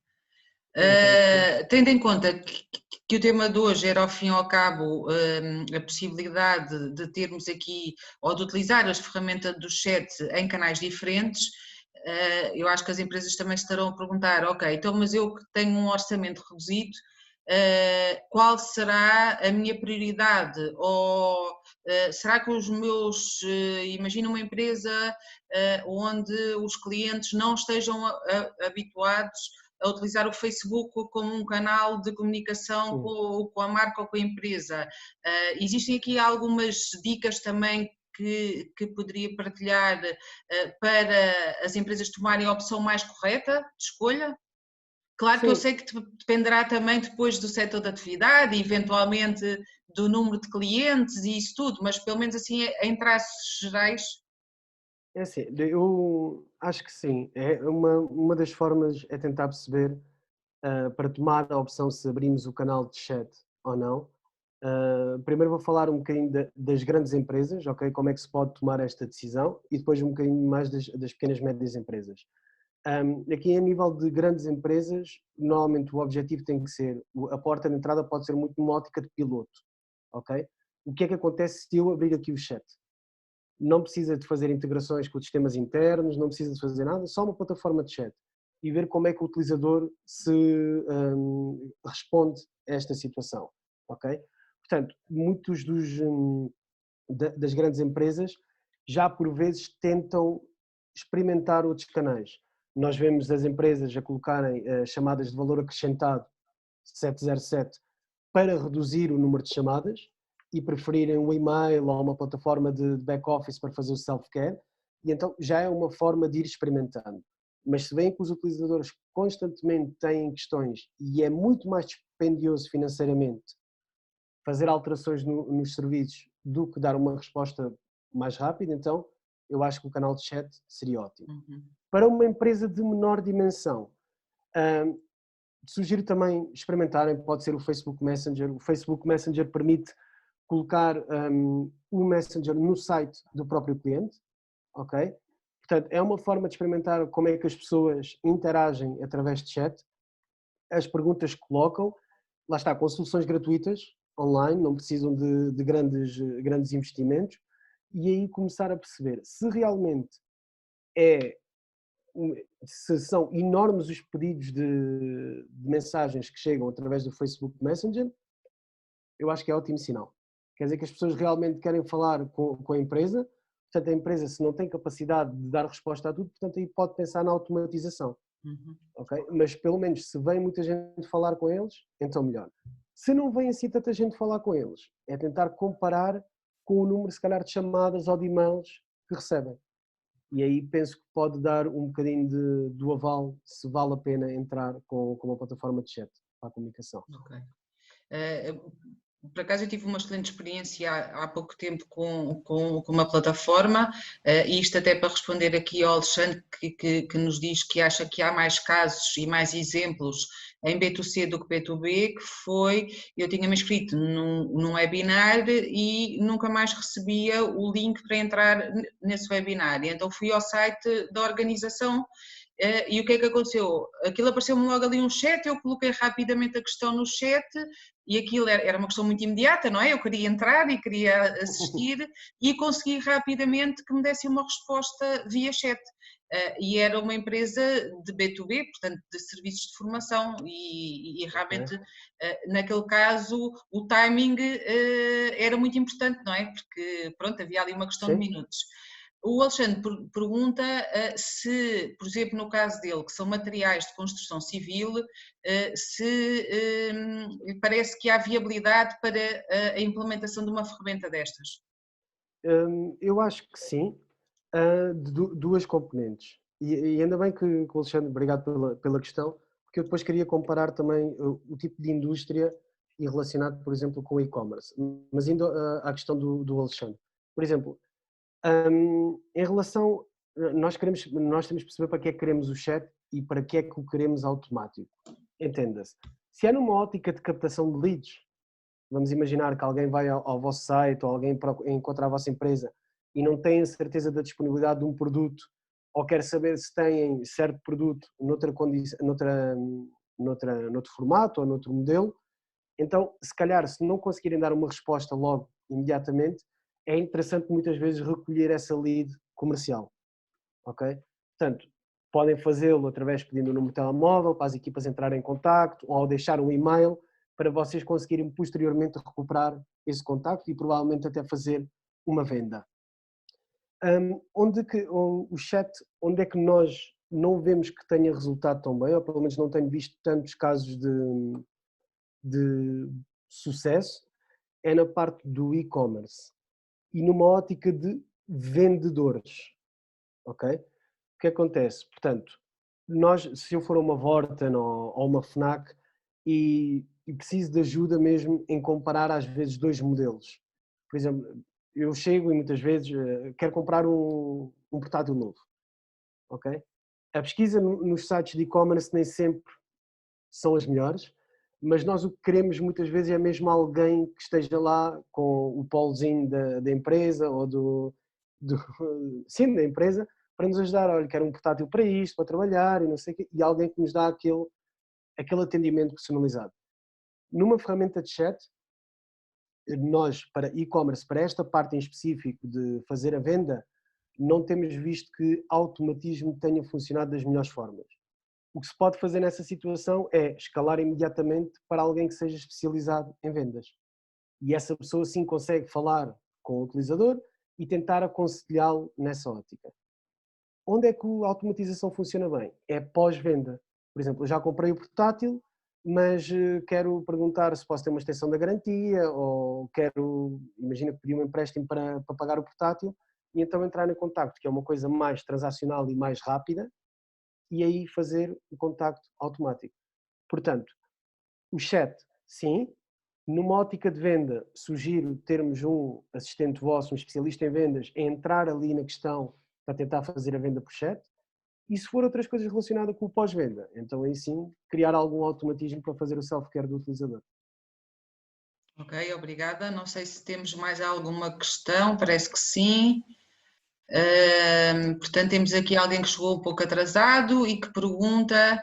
Então, Tendo em conta que o tema de hoje era, ao fim e ao cabo, a possibilidade de termos aqui, ou de utilizar as ferramentas do chat em canais diferentes, eu acho que as empresas também estarão a perguntar, ok, então mas eu que tenho um orçamento reduzido, qual será a minha prioridade? Ou será que os meus, imagina uma empresa onde os clientes não estejam habituados a utilizar o Facebook como um canal de comunicação com a marca ou com a empresa. Existem aqui algumas dicas também que poderia partilhar para as empresas tomarem a opção mais correta de escolha? Claro que eu sei que dependerá também depois do setor de atividade e eventualmente do número de clientes e isso tudo, mas pelo menos assim em traços gerais. É assim, eu acho que sim. É uma das formas é tentar perceber, para tomar a opção se abrimos o canal de chat ou não. Primeiro vou falar um bocadinho das grandes empresas, ok? Como é que se pode tomar esta decisão, e depois um bocadinho mais das pequenas e médias empresas. Aqui a nível de grandes empresas, normalmente o objetivo tem que ser, a porta de entrada pode ser muito numa ótica de piloto, ok? O que é que acontece se eu abrir aqui o chat? Não precisa de fazer integrações com os sistemas internos, não precisa de fazer nada, só uma plataforma de chat e ver como é que o utilizador se responde a esta situação, ok? Portanto, muitos das grandes empresas já por vezes tentam experimentar outros canais. Nós vemos as empresas a colocarem chamadas de valor acrescentado 707 para reduzir o número de chamadas e preferirem um e-mail ou uma plataforma de back-office para fazer o self-care, e então já é uma forma de ir experimentando. Mas se veem que os utilizadores constantemente têm questões e é muito mais dispendioso financeiramente fazer alterações nos serviços do que dar uma resposta mais rápida, então eu acho que o canal de chat seria ótimo. Para uma empresa de menor dimensão, sugiro também experimentarem, pode ser o Facebook Messenger. O Facebook Messenger permite colocar o Messenger no site do próprio cliente, ok? Portanto, é uma forma de experimentar como é que as pessoas interagem através de chat, as perguntas que colocam, lá está, com soluções gratuitas, online, não precisam de grandes investimentos, e aí começar a perceber se realmente se são enormes os pedidos de mensagens que chegam através do Facebook Messenger, eu acho que é ótimo sinal. Quer dizer que as pessoas realmente querem falar com a empresa, portanto a empresa se não tem capacidade de dar resposta a tudo, portanto aí pode pensar na automatização. Okay? Mas pelo menos se vem muita gente falar com eles, então melhor. Se não vem assim tanta gente falar com eles, é tentar comparar com o número se calhar de chamadas ou de e-mails que recebem. E aí penso que pode dar um bocadinho do aval se vale a pena entrar com uma plataforma de chat para a comunicação. Okay. Por acaso eu tive uma excelente experiência há pouco tempo com uma plataforma, e isto até para responder aqui ao Alexandre que nos diz que acha que há mais casos e mais exemplos em B2C do que B2B, que foi, eu tinha-me inscrito num webinar e nunca mais recebia o link para entrar nesse webinar, e então fui ao site da organização. E o que é que aconteceu? Aquilo apareceu-me logo ali um chat, eu coloquei rapidamente a questão no chat e aquilo era uma questão muito imediata, não é? Eu queria entrar e queria assistir e consegui rapidamente que me desse uma resposta via chat. E era uma empresa de B2B, portanto de serviços de formação e realmente naquele caso o timing era muito importante, não é? Porque pronto, havia ali uma questão de Sim. minutos. O Alexandre pergunta se, por exemplo, no caso dele, que são materiais de construção civil, se lhe parece que há viabilidade para a implementação de uma ferramenta destas. Eu acho que sim, de duas componentes. E ainda bem que o Alexandre, obrigado pela questão, porque eu depois queria comparar também o tipo de indústria e relacionado, por exemplo, com o e-commerce. Mas indo à questão do Alexandre. Por exemplo, em relação, nós temos que perceber para que é que queremos o chat e para que é que o queremos automático. Entenda-se. Se é numa ótica de captação de leads, vamos imaginar que alguém vai ao vosso site ou alguém encontra a vossa empresa e não tem a certeza da disponibilidade de um produto ou quer saber se têm certo produto noutro formato ou noutro modelo, então, se calhar, se não conseguirem dar uma resposta logo, imediatamente, é interessante muitas vezes recolher essa lead comercial, ok? Portanto, podem fazê-lo através pedindo o número de telemóvel para as equipas entrarem em contacto ou ao deixar um e-mail para vocês conseguirem posteriormente recuperar esse contacto e provavelmente até fazer uma venda. O chat, onde é que nós não vemos que tenha resultado tão bem, ou pelo menos não tenho visto tantos casos de sucesso, é na parte do e-commerce e numa ótica de vendedores, ok? O que acontece? Portanto, se eu for a uma Vorten ou uma Fnac e preciso de ajuda mesmo em comparar às vezes dois modelos. Por exemplo, eu chego e muitas vezes quero comprar um portátil novo, ok? A pesquisa nos sites de e-commerce nem sempre são as melhores, mas nós o que queremos muitas vezes é mesmo alguém que esteja lá com o polozinho da empresa ou sim, da empresa, para nos ajudar. Olha, quero um portátil para isto, para trabalhar e não sei o quê, e alguém que nos dá aquele atendimento personalizado. Numa ferramenta de chat, nós, para e-commerce, para esta parte em específico de fazer a venda, não temos visto que automatismo tenha funcionado das melhores formas. O que se pode fazer nessa situação é escalar imediatamente para alguém que seja especializado em vendas. E essa pessoa sim consegue falar com o utilizador e tentar aconselhá-lo nessa ótica. Onde é que a automatização funciona bem? É pós-venda. Por exemplo, eu já comprei o portátil, mas quero perguntar se posso ter uma extensão da garantia ou imagina que pedi um empréstimo para pagar o portátil e então entrar em contacto, que é uma coisa mais transacional e mais rápida, e aí fazer o contacto automático. Portanto, o chat, sim. Numa ótica de venda, sugiro termos um assistente vosso, um especialista em vendas, a entrar ali na questão para tentar fazer a venda por chat. E se for outras coisas relacionadas com o pós-venda, então aí sim, criar algum automatismo para fazer o self-care do utilizador. Ok, obrigada. Não sei se temos mais alguma questão, parece que sim. Portanto, temos aqui alguém que chegou um pouco atrasado e que pergunta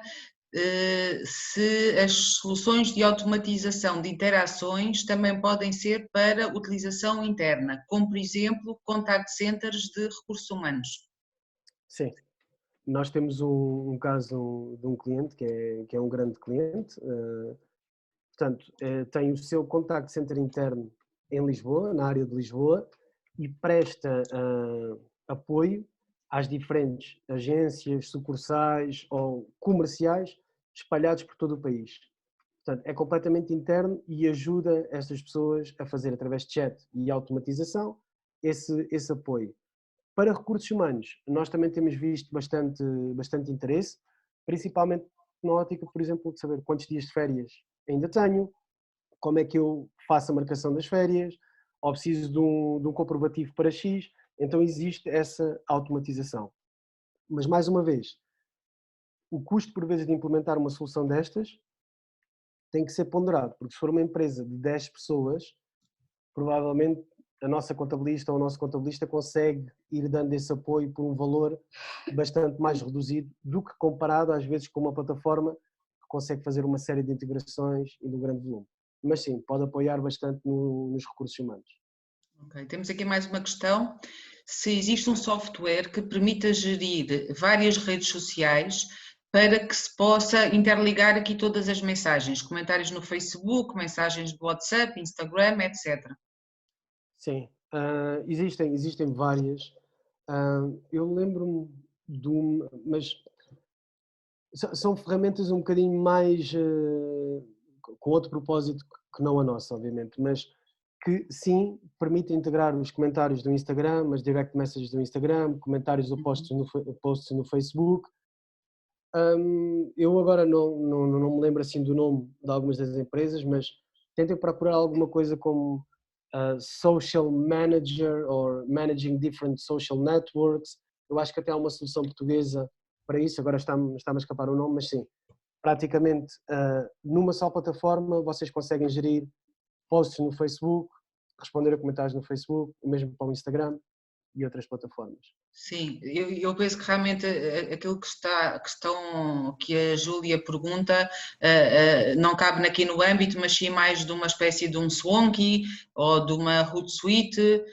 se as soluções de automatização de interações também podem ser para utilização interna, como por exemplo contact centers de recursos humanos. Sim, nós temos um caso de um cliente que é um grande cliente, portanto, tem o seu contact center interno em Lisboa, na área de Lisboa, e presta apoio às diferentes agências, sucursais ou comerciais espalhados por todo o país. Portanto, é completamente interno e ajuda estas pessoas a fazer, através de chat e automatização, esse apoio. Para recursos humanos, nós também temos visto bastante interesse, principalmente na ótica, por exemplo, de saber quantos dias de férias ainda tenho, como é que eu faço a marcação das férias, ou preciso de um comprovativo para X, então existe essa automatização. Mas mais uma vez, o custo por vezes de implementar uma solução destas tem que ser ponderado, porque se for uma empresa de 10 pessoas, provavelmente a nossa contabilista ou o nosso contabilista consegue ir dando esse apoio por um valor bastante mais reduzido do que comparado às vezes com uma plataforma que consegue fazer uma série de integrações e de um grande volume. Mas sim, pode apoiar bastante nos recursos humanos. Ok, temos aqui mais uma questão. Se existe um software que permita gerir várias redes sociais para que se possa interligar aqui todas as mensagens, comentários no Facebook, mensagens do WhatsApp, Instagram, etc. Sim, existem várias. Eu lembro-me de uma, mas são ferramentas um bocadinho mais com outro propósito que não a nossa, obviamente, mas que sim permite integrar os comentários do Instagram, as direct messages do Instagram, comentários do posts no Facebook. Eu agora não me lembro assim do nome de algumas das empresas, mas tentem procurar alguma coisa como Social Manager ou Managing Different Social Networks. Eu acho que até há uma solução portuguesa para isso, agora está-me a escapar o nome, mas sim, praticamente numa só plataforma vocês conseguem gerir posts no Facebook, responder a comentários no Facebook, o mesmo para o Instagram e outras plataformas. Sim, eu penso que realmente aquilo que a Júlia pergunta não cabe aqui no âmbito, mas sim mais de uma espécie de um Swanky ou de uma Hootsuite,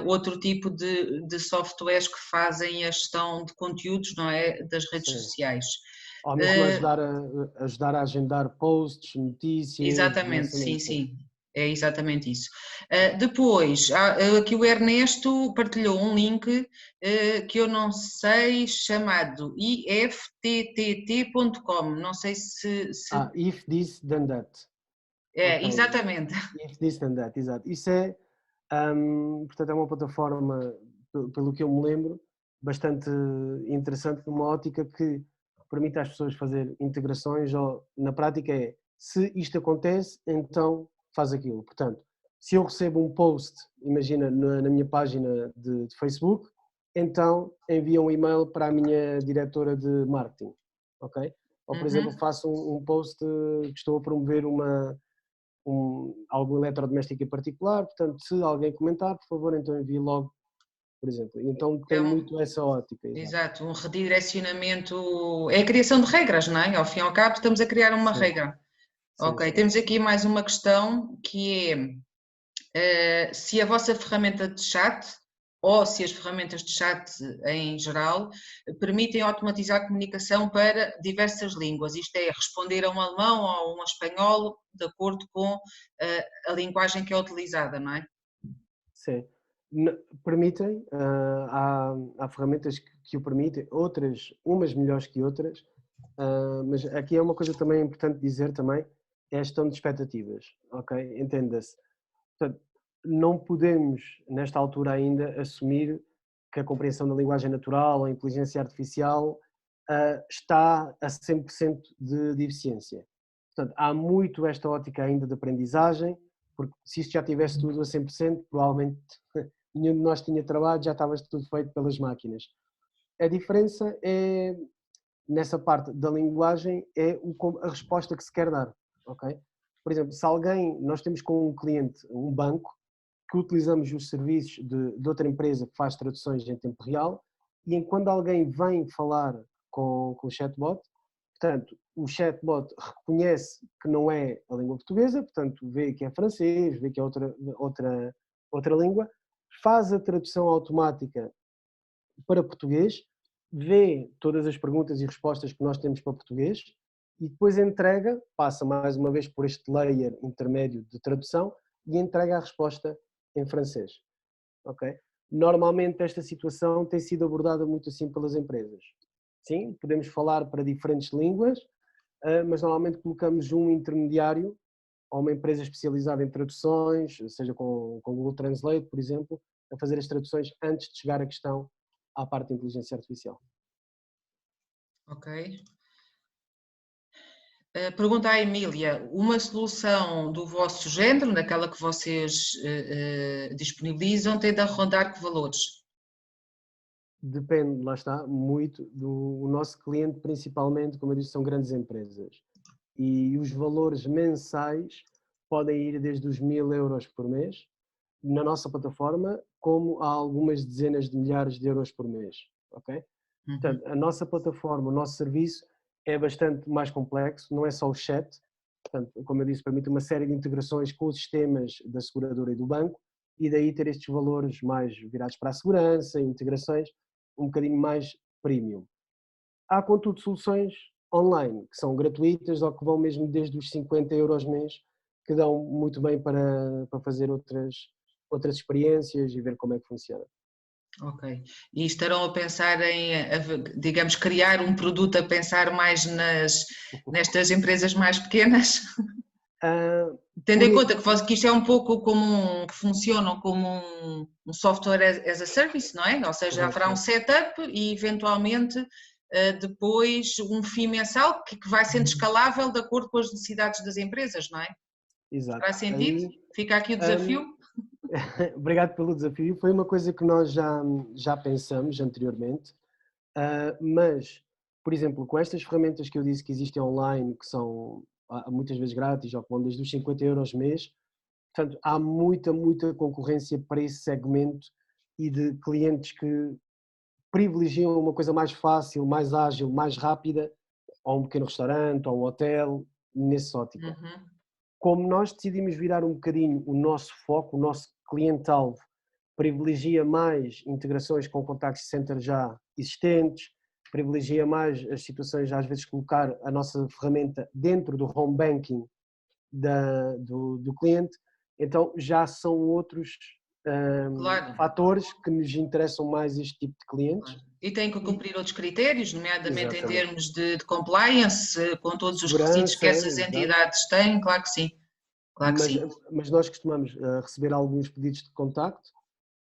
outro tipo de softwares que fazem a gestão de conteúdos, não é, das redes Sim. sociais. Ou mesmo ajudar a agendar posts, notícias, Exatamente, sim, lançamentos. sim, é exatamente isso. Depois, aqui o Ernesto partilhou um link que eu não sei, chamado ifttt.com, não sei se... If this, then that. É, Ok. exatamente. If this, then that, exato. Isso é, portanto, é uma plataforma, pelo que eu me lembro, bastante interessante numa ótica que permite às pessoas fazer integrações, ou na prática é, se isto acontece, então faz aquilo. Portanto, se eu recebo um post, imagina na minha página de Facebook, então envia um e-mail para a minha diretora de marketing, ok? Ou, por exemplo, faço um post que estou a promover algum eletrodoméstico em particular, portanto, se alguém comentar, por favor, então envie logo, por exemplo. Então tem muito essa ótica. Exato, um redirecionamento, é a criação de regras, não é? Ao fim e ao cabo estamos a criar uma regra. Sim, Ok, sim. temos aqui mais uma questão que é se a vossa ferramenta de chat ou se as ferramentas de chat em geral permitem automatizar a comunicação para diversas línguas, isto é, responder a um alemão ou a um espanhol de acordo com a linguagem que é utilizada, não é? Sim. Permitem, há ferramentas que o permitem, outras, umas melhores que outras, mas aqui é uma coisa também importante dizer também, é a gestão de expectativas, ok? Entenda-se. Portanto, não podemos, nesta altura ainda, assumir que a compreensão da linguagem natural ou a inteligência artificial está a 100% de eficiência. Portanto, há muito esta ótica ainda de aprendizagem, porque se isto já tivesse tudo a 100%, provavelmente nenhum de nós tinha trabalho, já estava tudo feito pelas máquinas. A diferença é, nessa parte da linguagem, é a resposta que se quer dar, ok? Por exemplo, se alguém, nós temos com um cliente, um banco, que utilizamos os serviços de outra empresa que faz traduções em tempo real, e quando alguém vem falar com o chatbot, portanto, o chatbot reconhece que não é a língua portuguesa, portanto, vê que é francês, vê que é outra língua, faz a tradução automática para português, vê todas as perguntas e respostas que nós temos para português e depois entrega, passa mais uma vez por este layer intermédio de tradução e entrega a resposta em francês. Ok? Normalmente esta situação tem sido abordada muito assim pelas empresas. Sim, podemos falar para diferentes línguas, mas normalmente colocamos um intermediário ou uma empresa especializada em traduções, seja com Google Translate, por exemplo, a fazer as traduções antes de chegar a questão à parte da inteligência artificial. Ok. Pergunta à Emília, uma solução do vosso género, naquela que vocês disponibilizam, tem de arrondar que valores? Depende, lá está, muito do nosso cliente, principalmente, como eu disse, são grandes empresas. E os valores mensais podem ir desde os 1.000 € por mês, na nossa plataforma, como a algumas dezenas de milhares de euros por mês, ok? Uhum. Portanto, a nossa plataforma, o nosso serviço é bastante mais complexo, não é só o chat, portanto, como eu disse, permite uma série de integrações com os sistemas da seguradora e do banco, e daí ter estes valores mais virados para a segurança, integrações um bocadinho mais premium. Há, contudo, soluções online, que são gratuitas ou que vão mesmo desde os 50 € mês, que dão muito bem para fazer outras experiências e ver como é que funciona. Ok. E estarão a pensar em, digamos, criar um produto a pensar mais nestas empresas mais pequenas? Uh, Tendo por, em conta que isto é um pouco como que funcionam como um software as a service, não é? Ou seja, correto, haverá um correto. setup e eventualmente depois um FII mensal que vai sendo escalável de acordo com as necessidades das empresas, não é? Exato. Fará sentido? Aí, Fica aqui o desafio? obrigado pelo desafio. Foi uma coisa que nós já pensamos anteriormente, mas, por exemplo, com estas ferramentas que eu disse que existem online, que são muitas vezes grátis, ou que vão desde os 50 € mês, portanto, há muita concorrência para esse segmento e de clientes que privilegiam uma coisa mais fácil, mais ágil, mais rápida, ou um pequeno restaurante, ou um hotel, nessa ótica. Uhum. Como nós decidimos virar um bocadinho o nosso foco, o nosso cliente-alvo, privilegia mais integrações com contact center já existentes, privilegia mais as situações, às vezes, colocar a nossa ferramenta dentro do home banking do cliente, então já são outros Claro. fatores que nos interessam mais este tipo de clientes. E tem que E, cumprir outros critérios, nomeadamente em exatamente. termos de compliance, com todos os requisitos que Segurança, essas exato. entidades têm, claro que sim, claro que Mas, sim. mas nós costumamos receber alguns pedidos de contacto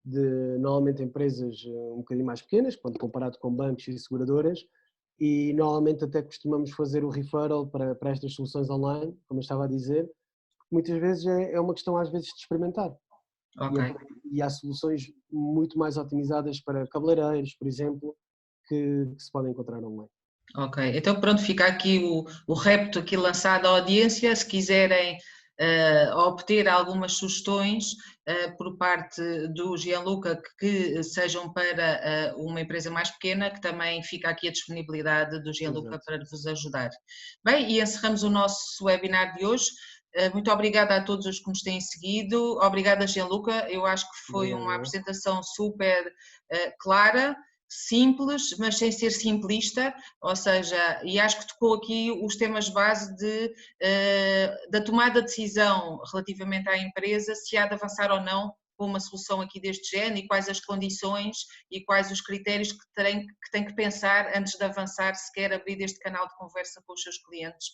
de normalmente empresas um bocadinho mais pequenas, quando comparado com bancos e seguradoras, e normalmente até costumamos fazer o referral para estas soluções online, como eu estava a dizer, muitas vezes é uma questão às vezes de experimentar. Ok, E há soluções muito mais otimizadas para cabeleireiros, por exemplo, que se podem encontrar online. ok. Então pronto, fica aqui o repto aqui lançado à audiência, se quiserem obter algumas sugestões por parte do Gianluca que sejam para uma empresa mais pequena, que também fica aqui a disponibilidade do Gianluca Exato. para vos ajudar. Bem, e encerramos o nosso webinar de hoje. Muito obrigada a todos os que nos têm seguido. Obrigada, Gianluca. Eu acho que foi uma Obrigado. apresentação super clara, simples, mas sem ser simplista, ou seja, e acho que tocou aqui os temas base da tomada de decisão relativamente à empresa, se há de avançar ou não com uma solução aqui deste género e quais as condições e quais os critérios que tem que pensar antes de avançar, se quer abrir este canal de conversa com os seus clientes.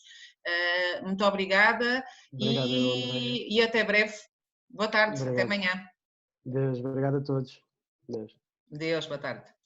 Muito obrigada Obrigado, Andréia. e até breve. Boa tarde, até Obrigado. amanhã. Deus, obrigado a todos. Deus. Deus, boa tarde.